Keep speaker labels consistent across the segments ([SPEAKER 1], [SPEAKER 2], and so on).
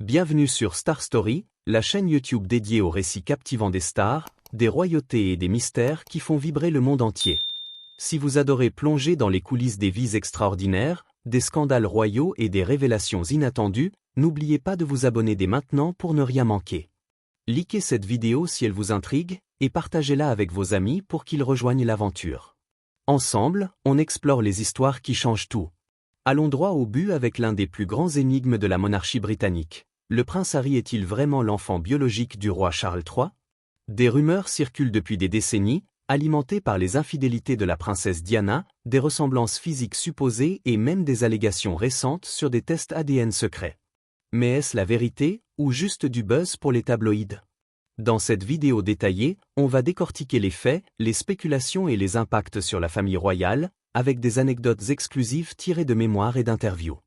[SPEAKER 1] Bienvenue sur Star Story, la chaîne YouTube dédiée aux récits captivants des stars, des royautés et des mystères qui font vibrer le monde entier. Si vous adorez plonger dans les coulisses des vies extraordinaires, des scandales royaux et des révélations inattendues, n'oubliez pas de vous abonner dès maintenant pour ne rien manquer. Likez cette vidéo si elle vous intrigue, et partagez-la avec vos amis pour qu'ils rejoignent l'aventure. Ensemble, on explore les histoires qui changent tout. Allons droit au but avec l'un des plus grands énigmes de la monarchie britannique. Le prince Harry est-il vraiment l'enfant biologique du roi Charles III? Des rumeurs circulent depuis des décennies, alimentées par les infidélités de la princesse Diana, des ressemblances physiques supposées et même des allégations récentes sur des tests ADN secrets. Mais est-ce la vérité, ou juste du buzz pour les tabloïds? Dans cette vidéo détaillée, on va décortiquer les faits, les spéculations et les impacts sur la famille royale, avec des anecdotes exclusives tirées de mémoires et d'interviews.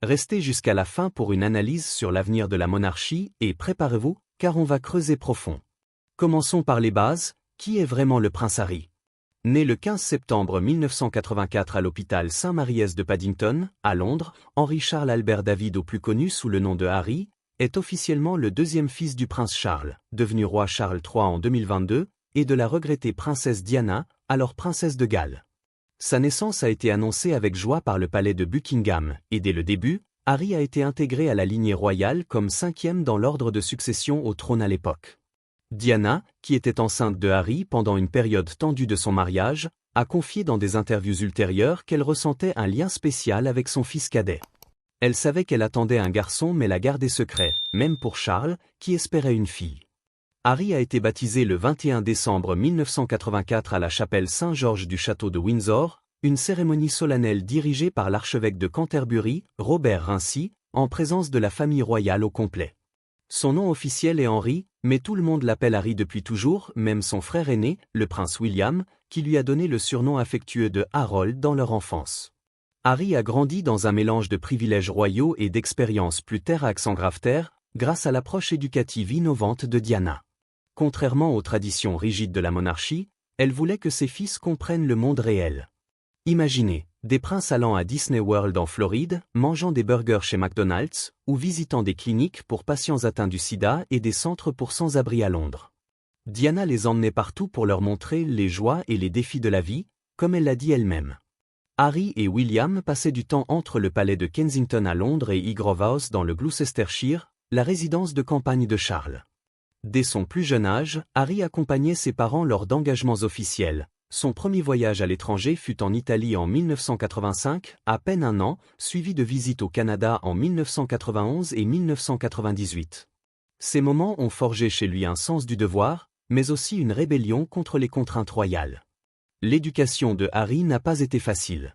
[SPEAKER 1] Restez jusqu'à la fin pour une analyse sur l'avenir de la monarchie et préparez-vous, car on va creuser profond. Commençons par les bases. Qui est vraiment le prince Harry? Né le 15 septembre 1984 à l'hôpital Saint-Mary's de Paddington, à Londres, Henry Charles Albert David, au plus connu sous le nom de Harry, est officiellement le deuxième fils du prince Charles, devenu roi Charles III en 2022, et de la regrettée princesse Diana, alors princesse de Galles. Sa naissance a été annoncée avec joie par le palais de Buckingham, et dès le début, Harry a été intégré à la lignée royale comme cinquième dans l'ordre de succession au trône à l'époque. Diana, qui était enceinte de Harry pendant une période tendue de son mariage, a confié dans des interviews ultérieures qu'elle ressentait un lien spécial avec son fils cadet. Elle savait qu'elle attendait un garçon mais l'a gardé secret, même pour Charles, qui espérait une fille. Harry a été baptisé le 21 décembre 1984 à la chapelle Saint-Georges du château de Windsor, une cérémonie solennelle dirigée par l'archevêque de Canterbury, Robert Rincy, en présence de la famille royale au complet. Son nom officiel est Henry, mais tout le monde l'appelle Harry depuis toujours, même son frère aîné, le prince William, qui lui a donné le surnom affectueux de Harold dans leur enfance. Harry a grandi dans un mélange de privilèges royaux et d'expériences plus terre à accent grave-terre, grâce à l'approche éducative innovante de Diana. Contrairement aux traditions rigides de la monarchie, elle voulait que ses fils comprennent le monde réel. Imaginez, des princes allant à Disney World en Floride, mangeant des burgers chez McDonald's, ou visitant des cliniques pour patients atteints du sida et des centres pour sans-abri à Londres. Diana les emmenait partout pour leur montrer les joies et les défis de la vie, comme elle l'a dit elle-même. Harry et William passaient du temps entre le palais de Kensington à Londres et Highgrove House dans le Gloucestershire, la résidence de campagne de Charles. Dès son plus jeune âge, Harry accompagnait ses parents lors d'engagements officiels. Son premier voyage à l'étranger fut en Italie en 1985, à peine un an, suivi de visites au Canada en 1991 et 1998. Ces moments ont forgé chez lui un sens du devoir, mais aussi une rébellion contre les contraintes royales. L'éducation de Harry n'a pas été facile.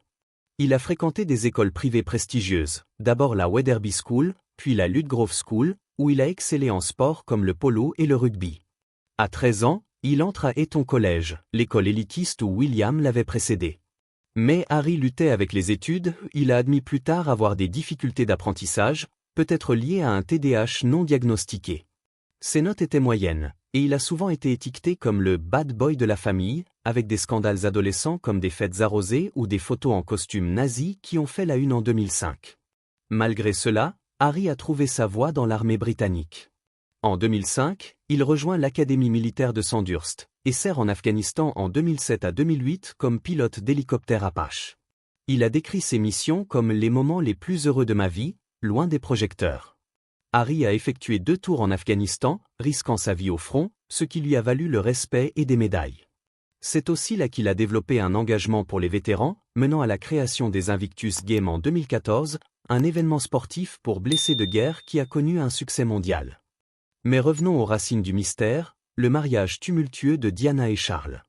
[SPEAKER 1] Il a fréquenté des écoles privées prestigieuses, d'abord la Wetherby School, puis la Ludgrove School, où il a excellé en sports comme le polo et le rugby. À 13 ans, il entre à Eton College, l'école élitiste où William l'avait précédé. Mais Harry luttait avec les études, il a admis plus tard avoir des difficultés d'apprentissage, peut-être liées à un TDAH non diagnostiqué. Ses notes étaient moyennes, et il a souvent été étiqueté comme le « bad boy » de la famille, avec des scandales adolescents comme des fêtes arrosées ou des photos en costume nazi qui ont fait la une en 2005. Malgré cela, Harry a trouvé sa voie dans l'armée britannique. En 2005, il rejoint l'Académie militaire de Sandhurst, et sert en Afghanistan en 2007 à 2008 comme pilote d'hélicoptère Apache. Il a décrit ses missions comme les moments les plus heureux de ma vie, loin des projecteurs. Harry a effectué 2 tours en Afghanistan, risquant sa vie au front, ce qui lui a valu le respect et des médailles. C'est aussi là qu'il a développé un engagement pour les vétérans, menant à la création des Invictus Games en 2014, un événement sportif pour blessés de guerre qui a connu un succès mondial. Mais revenons aux racines du mystère, le mariage tumultueux de Diana et Charles.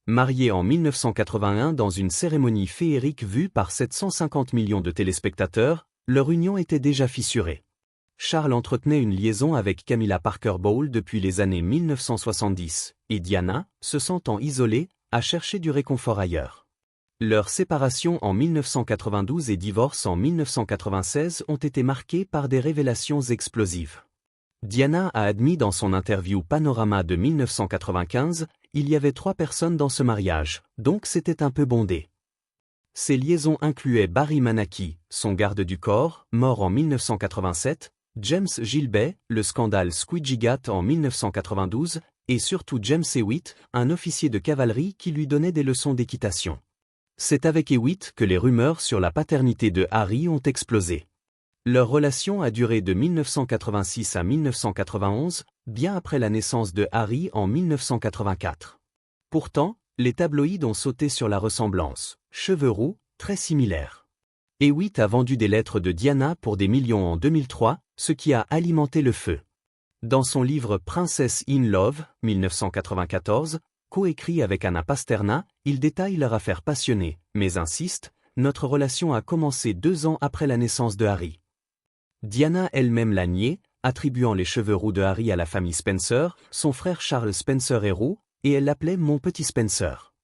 [SPEAKER 1] Mariés en 1981 dans une cérémonie féerique vue par 750 millions de téléspectateurs, leur union était déjà fissurée. Charles entretenait une liaison avec Camilla Parker Bowles depuis les années 1970, et Diana, se sentant isolée, a cherché du réconfort ailleurs. Leur séparation en 1992 et divorce en 1996 ont été marqués par des révélations explosives. Diana a admis dans son interview Panorama de 1995, il y avait 3 personnes dans ce mariage, donc c'était un peu bondé. Ces liaisons incluaient Barry Manaki, son garde du corps, mort en 1987, James Gilbey, le scandale Squidgy Gat en 1992, et surtout James Hewitt, un officier de cavalerie qui lui donnait des leçons d'équitation. C'est avec Hewitt que les rumeurs sur la paternité de Harry ont explosé. Leur relation a duré de 1986 à 1991, bien après la naissance de Harry en 1984. Pourtant, les tabloïds ont sauté sur la ressemblance, cheveux roux, très similaires. Hewitt a vendu des lettres de Diana pour des millions en 2003, ce qui a alimenté le feu. Dans son livre Princess in Love, 1994, coécrit avec Anna Pasterna, il détaille leur affaire passionnée, mais insiste, notre relation a commencé 2 ans après la naissance de Harry. Diana elle-même l'a nié, attribuant les cheveux roux de Harry à la famille Spencer, son frère Charles Spencer est roux, et elle l'appelait mon petit Spencer.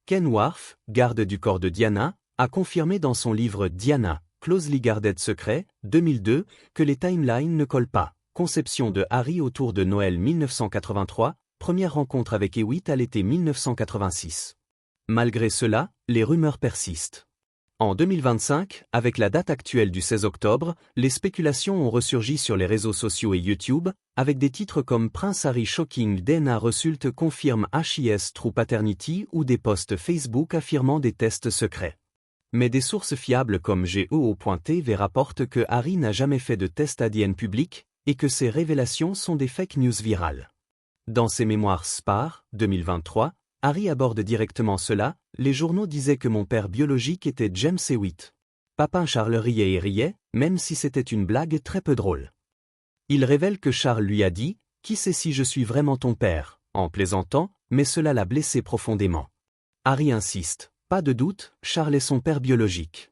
[SPEAKER 1] Ken Wharf, garde du corps de Diana, a confirmé dans son livre Diana, Closely Guarded Secret, 2002, que les timelines ne collent pas. Conception de Harry autour de Noël 1983, première rencontre avec Hewitt à l'été 1986. Malgré cela, les rumeurs persistent. En 2025, avec la date actuelle du 16 octobre, les spéculations ont ressurgi sur les réseaux sociaux et YouTube, avec des titres comme Prince Harry Shocking DNA Result confirme HIS True Paternity ou des posts Facebook affirmant des tests secrets. Mais des sources fiables comme GEO.tv rapportent que Harry n'a jamais fait de test ADN public, et que ces révélations sont des fake news virales. Dans ses mémoires Spar, 2023, Harry aborde directement cela, les journaux disaient que mon père biologique était James Hewitt. Papa Charles riait et riait, même si c'était une blague très peu drôle. Il révèle que Charles lui a dit « Qui sait si je suis vraiment ton père ?» en plaisantant, mais cela l'a blessé profondément. Harry insiste, pas de doute, Charles est son père biologique.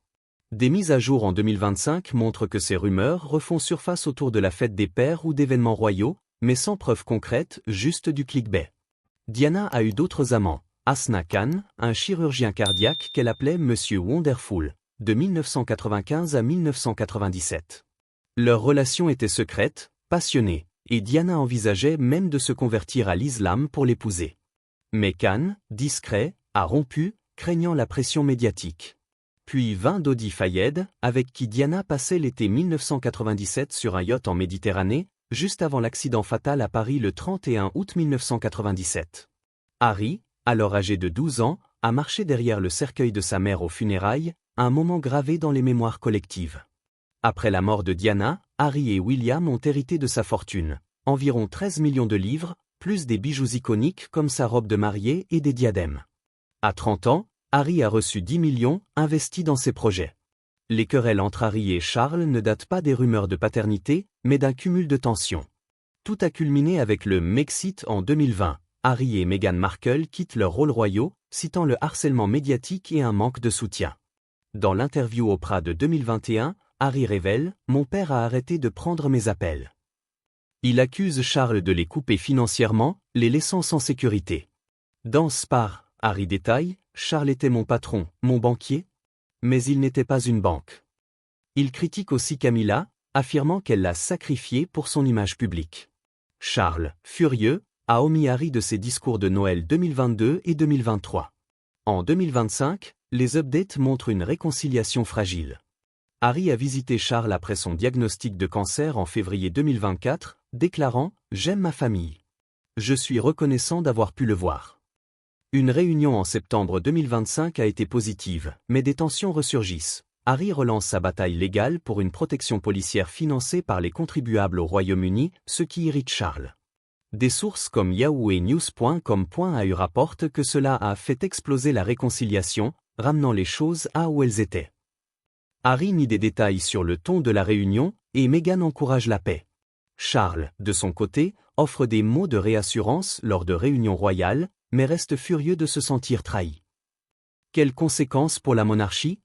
[SPEAKER 1] Des mises à jour en 2025 montrent que ces rumeurs refont surface autour de la fête des pères ou d'événements royaux, mais sans preuve concrète, juste du clickbait. Diana a eu d'autres amants, Asna Khan, un chirurgien cardiaque qu'elle appelait Monsieur Wonderful, de 1995 à 1997. Leur relation était secrète, passionnée, et Diana envisageait même de se convertir à l'islam pour l'épouser. Mais Khan, discret, a rompu, craignant la pression médiatique. Puis vint Dodi Fayed, avec qui Diana passait l'été 1997 sur un yacht en Méditerranée, juste avant l'accident fatal à Paris le 31 août 1997. Harry, alors âgé de 12 ans, a marché derrière le cercueil de sa mère aux funérailles, un moment gravé dans les mémoires collectives. Après la mort de Diana, Harry et William ont hérité de sa fortune, environ 13 millions de livres, plus des bijoux iconiques comme sa robe de mariée et des diadèmes. À 30 ans, Harry a reçu 10 millions, investis dans ses projets. Les querelles entre Harry et Charles ne datent pas des rumeurs de paternité, mais d'un cumul de tensions. Tout a culminé avec le Mexit en 2020. Harry et Meghan Markle quittent leurs rôles royaux, citant le harcèlement médiatique et un manque de soutien. Dans l'interview Oprah de 2021, Harry révèle « Mon père a arrêté de prendre mes appels ». Il accuse Charles de les couper financièrement, les laissant sans sécurité. Dans Spar, Harry détaille « Charles était mon patron, mon banquier ». Mais il n'était pas une banque. Il critique aussi Camilla, affirmant qu'elle l'a sacrifié pour son image publique. Charles, furieux, a omis Harry de ses discours de Noël 2022 et 2023. En 2025, les updates montrent une réconciliation fragile. Harry a visité Charles après son diagnostic de cancer en février 2024, déclarant « J'aime ma famille. Je suis reconnaissant d'avoir pu le voir ». Une réunion en septembre 2025 a été positive, mais des tensions ressurgissent. Harry relance sa bataille légale pour une protection policière financée par les contribuables au Royaume-Uni, ce qui irrite Charles. Des sources comme Yahoo et News.com.au rapportent que cela a fait exploser la réconciliation, ramenant les choses à où elles étaient. Harry nie des détails sur le ton de la réunion, et Meghan encourage la paix. Charles, de son côté, offre des mots de réassurance lors de réunions royales, mais reste furieux de se sentir trahi. Quelles conséquences pour la monarchie?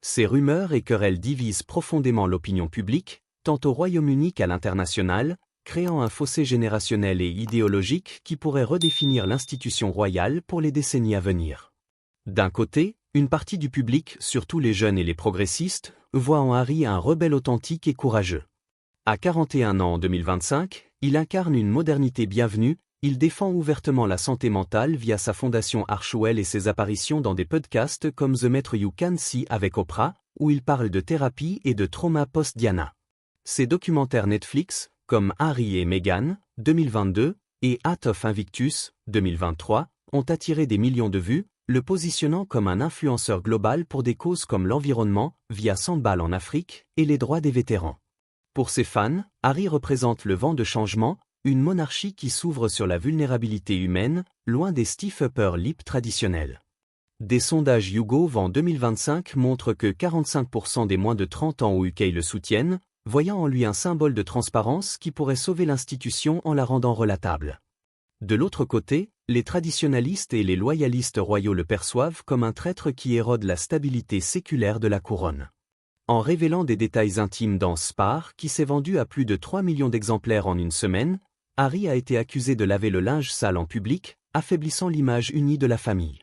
[SPEAKER 1] Ces rumeurs et querelles divisent profondément l'opinion publique, tant au Royaume-Uni qu'à l'international, créant un fossé générationnel et idéologique qui pourrait redéfinir l'institution royale pour les décennies à venir. D'un côté, une partie du public, surtout les jeunes et les progressistes, voit en Harry un rebelle authentique et courageux. À 41 ans en 2025, il incarne une modernité bienvenue. Il défend ouvertement la santé mentale via sa fondation Archewell et ses apparitions dans des podcasts comme The Metro You Can See avec Oprah, où il parle de thérapie et de trauma post-Diana. Ces documentaires Netflix, comme Harry et Meghan, 2022, et Hat of Invictus, 2023, ont attiré des millions de vues, le positionnant comme un influenceur global pour des causes comme l'environnement, via Sandball en Afrique, et les droits des vétérans. Pour ses fans, Harry représente le vent de changement, une monarchie qui s'ouvre sur la vulnérabilité humaine, loin des stiff upper lip traditionnels. Des sondages YouGov en 2025 montrent que 45% des moins de 30 ans au UK le soutiennent, voyant en lui un symbole de transparence qui pourrait sauver l'institution en la rendant relatable. De l'autre côté, les traditionalistes et les loyalistes royaux le perçoivent comme un traître qui érode la stabilité séculaire de la couronne. En révélant des détails intimes dans Spare, qui s'est vendu à plus de 3 millions d'exemplaires en une semaine, Harry a été accusé de laver le linge sale en public, affaiblissant l'image unie de la famille.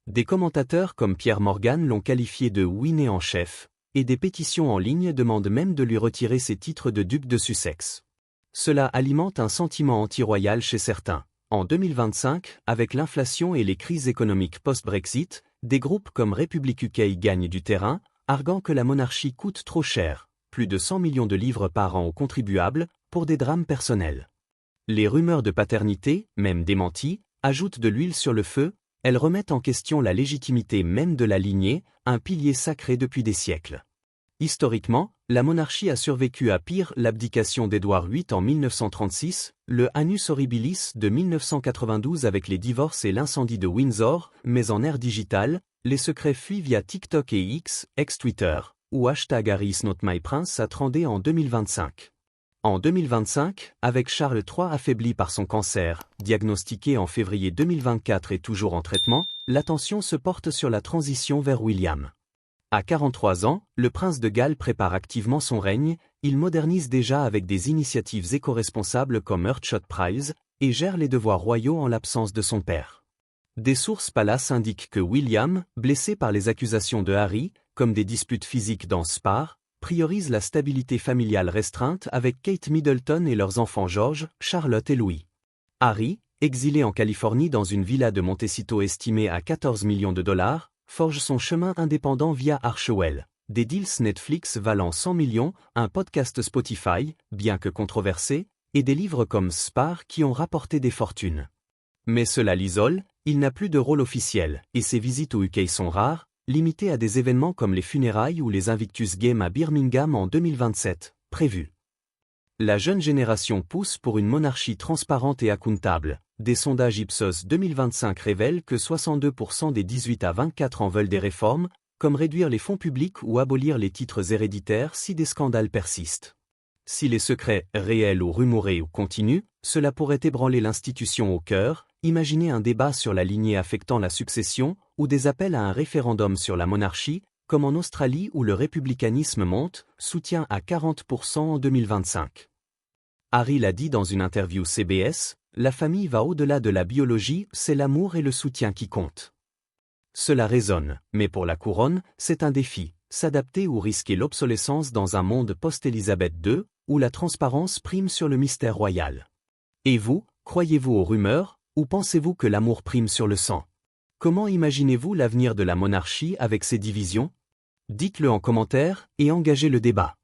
[SPEAKER 1] Des commentateurs comme Pierre Morgan l'ont qualifié de Winnie en chef, et des pétitions en ligne demandent même de lui retirer ses titres de duc de Sussex. Cela alimente un sentiment anti-royal chez certains. En 2025, avec l'inflation et les crises économiques post-Brexit, des groupes comme Republic UK gagnent du terrain, arguant que la monarchie coûte trop cher, plus de 100 millions de livres par an aux contribuables, pour des drames personnels. Les rumeurs de paternité, même démenties, ajoutent de l'huile sur le feu, elles remettent en question la légitimité même de la lignée, un pilier sacré depuis des siècles. Historiquement, la monarchie a survécu à pire, l'abdication d'Édouard VIII en 1936, le Annus Horribilis de 1992 avec les divorces et l'incendie de Windsor, mais en ère digitale, les secrets fuient via TikTok et X, ex-Twitter, où #HarryIsNotMyPrince a trendé en 2025. En 2025, avec Charles III affaibli par son cancer, diagnostiqué en février 2024 et toujours en traitement, l'attention se porte sur la transition vers William. À 43 ans, le prince de Galles prépare activement son règne, il modernise déjà avec des initiatives éco-responsables comme Earthshot Prize, et gère les devoirs royaux en l'absence de son père. Des sources palace indiquent que William, blessé par les accusations de Harry, comme des disputes physiques dans Spare, priorise la stabilité familiale restreinte avec Kate Middleton et leurs enfants George, Charlotte et Louis. Harry, exilé en Californie dans une villa de Montecito estimée à 14 millions de dollars, forge son chemin indépendant via Archewell, des deals Netflix valant 100 millions, un podcast Spotify, bien que controversé, et des livres comme Spare qui ont rapporté des fortunes. Mais cela l'isole, il n'a plus de rôle officiel, et ses visites au UK sont rares, limitées à des événements comme les funérailles ou les Invictus Games à Birmingham en 2027, prévus. La jeune génération pousse pour une monarchie transparente et accountable. Des sondages Ipsos 2025 révèlent que 62% des 18 à 24 ans veulent des réformes, comme réduire les fonds publics ou abolir les titres héréditaires si des scandales persistent. Si les secrets, réels ou rumorés ou continuent, cela pourrait ébranler l'institution au cœur, imaginez un débat sur la lignée affectant la succession, ou des appels à un référendum sur la monarchie, comme en Australie où le républicanisme monte, soutien à 40% en 2025. Harry l'a dit dans une interview CBS, la famille va au-delà de la biologie, c'est l'amour et le soutien qui comptent. Cela résonne, mais pour la couronne, c'est un défi, s'adapter ou risquer l'obsolescence dans un monde post-Élisabeth II, où la transparence prime sur le mystère royal. Et vous, croyez-vous aux rumeurs, ou pensez-vous que l'amour prime sur le sang? Comment imaginez-vous l'avenir de la monarchie avec ces divisions? Dites-le en commentaire, et engagez le débat.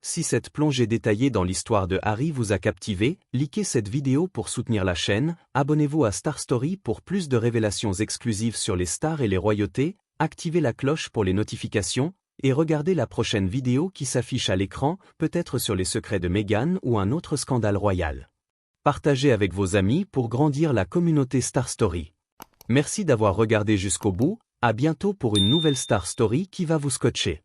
[SPEAKER 1] Si cette plongée détaillée dans l'histoire de Harry vous a captivé, likez cette vidéo pour soutenir la chaîne, abonnez-vous à Star Story pour plus de révélations exclusives sur les stars et les royautés, activez la cloche pour les notifications, et regardez la prochaine vidéo qui s'affiche à l'écran, peut-être sur les secrets de Meghan ou un autre scandale royal. Partagez avec vos amis pour grandir la communauté Star Story. Merci d'avoir regardé jusqu'au bout, à bientôt pour une nouvelle Star Story qui va vous scotcher.